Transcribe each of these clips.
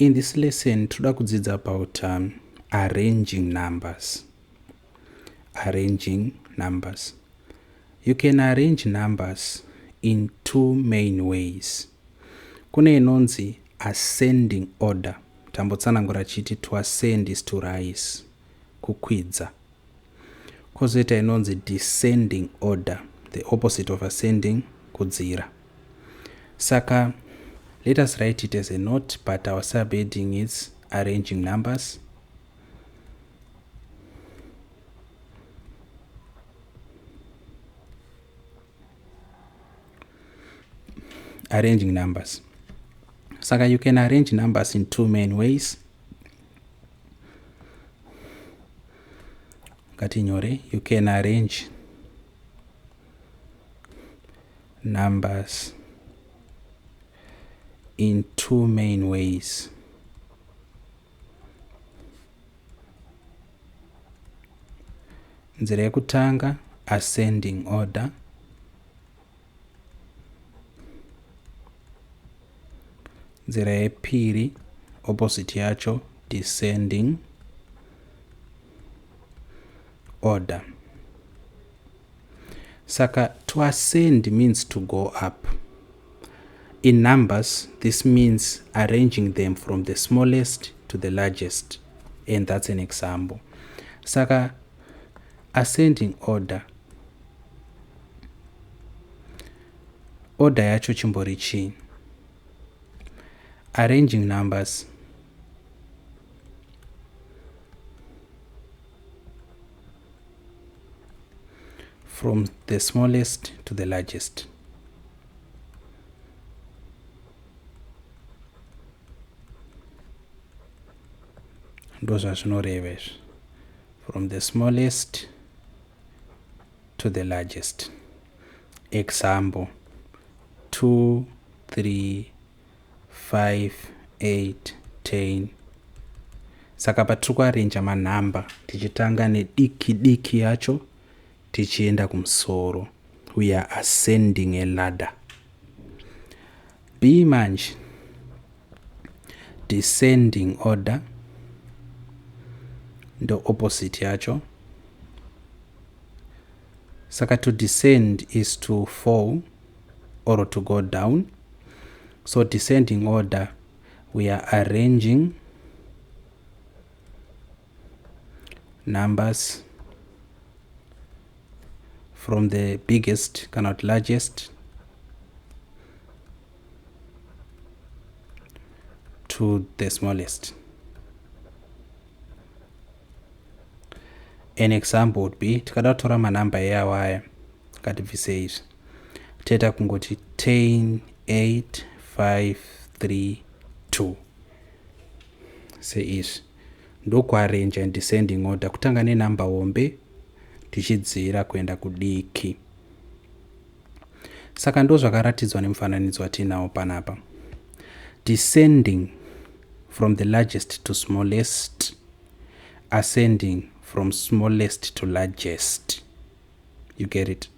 In this lesson, toda kudzidza about arranging numbers. Arranging numbers. You can arrange numbers in two main ways. Kune inonzi ascending order. Tambotsanangura chiti to ascend is to rise. Kukwidza. Kozoita inonzi descending order. The opposite of ascending, kudzira. Saka, let us write it as a note, but our subheading is arranging numbers. Arranging numbers. Saka, you can arrange numbers in two main ways. Katinyore, you can arrange numbers in two main ways. Nzira yekutanga ascending order. Nzira yepiri opposite yacho descending order. Saka, to ascend means to go up. In numbers, this means arranging them from the smallest to the largest, and that's an example. Saka, ascending order. Order yacho chimbori chi. Arranging numbers from the smallest to the largest. Those are no reverse. From the smallest to the largest. Example 2, 3, 5, 8, 10. Saka patiri kuarrange manhamba tichitanga nediki diki yacho tichienda kumsoro. We are ascending a ladder. B manje descending order. The opposite yacho. Saka, to descend is to fall or to go down. So descending order, we are arranging numbers from the biggest, cannot largest, to the smallest. An example would be, tikadatora manamba yawaya, kativise izvi. Teta kungoti 10, 8, 5, 3, 2. Say izvi. Ndokuarrange and descending order. Kutanga nenamba hombe, tichidzira kuenda kudiki. Saka ndo zvakaratidzwa nemufananidzo watinawo panapa. Descending from the largest to smallest. Ascending from smallest to largest. You get it?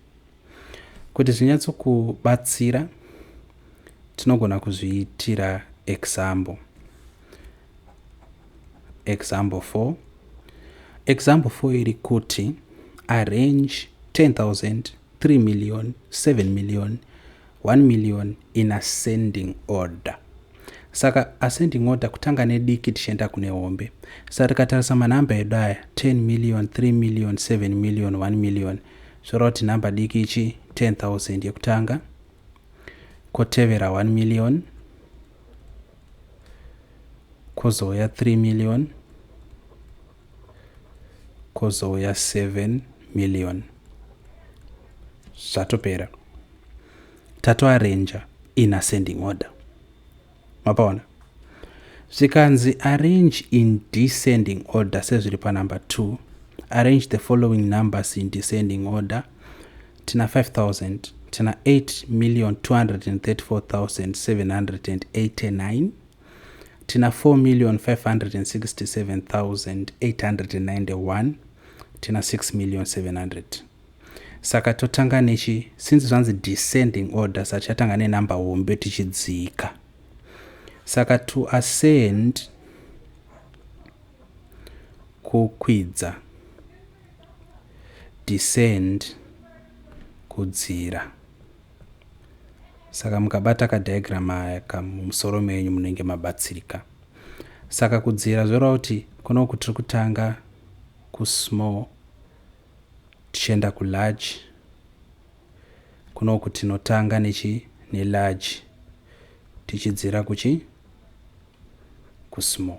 Kuti zvinyatsokubatsira, tinogona kuzviitira example. Example 4. Example 4 iri kuti arrange 10,000, 3 million, 7 million, 1 million in ascending order. Saka ascending order kutanga nediki tichienda kune hombe. Saka tikatarisa manhamba edu aya 10 million, 3 million, 7 million, 1 million. Zvoroti namba diki ichi 10,000 yekutanga. Kotevera 1 million. Kozouya 3 million. Kozouya 7 million. Zvatopera. Tatoarrange in ascending order. Mapaona? Zvikanzi arrange in descending order, sezviri panumber 2. Arrange the following numbers in descending order. Tina 5,000, tina 8,234,789. Tina 4,567,891. Tina 6,700,000. Saka totanga nechi, since zvanzi descending order, sachatanga nenamba hombe tichidzika. saka to ascend kukwidza, descend kudzira. Saka mukabata kadiagram aya kamusoro menyu munenge mabatsirika. Saka kudzira zvoreva kuti kuno tiri kutanga kusmall tichienda kularge, kuno tinotanga nelarge tichidzira kusmall.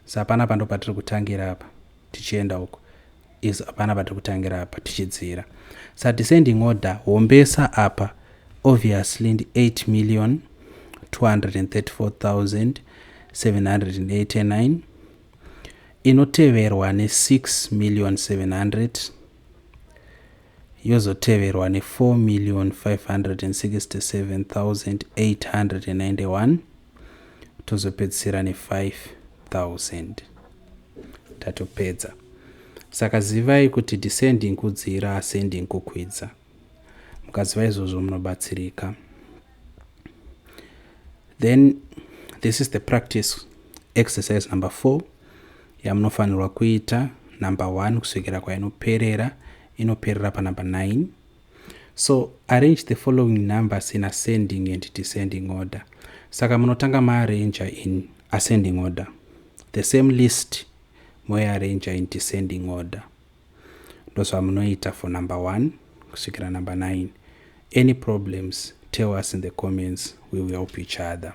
Saka panapa ndo patiri kutangira apa tichienda uko, panapa tiri kutangira apa tichidzira. Saka descending order wombesa apa obviously ndi 8,234,789 inoteverwa ne6,700,000 yozoteverwa ne4,567,891 tozopedzisira ne5,000 tatopedza. Saka zivai kuti descending kudzira, ascending kukwidza. Mukaziva izvozvo munobatsirika. Then this is the practice exercise number 4 yamunofanirwa kuita. Number 1 kusvikira kwainoperera, inoperera pa number 9. So arrange the following numbers in ascending and descending order. Saka munotanga maarrange in ascending order, the same list moarrange in descending order. Ndozva munoita for number 1 kusvikira number 9. Any problems, tell us in the comments. We will help each other.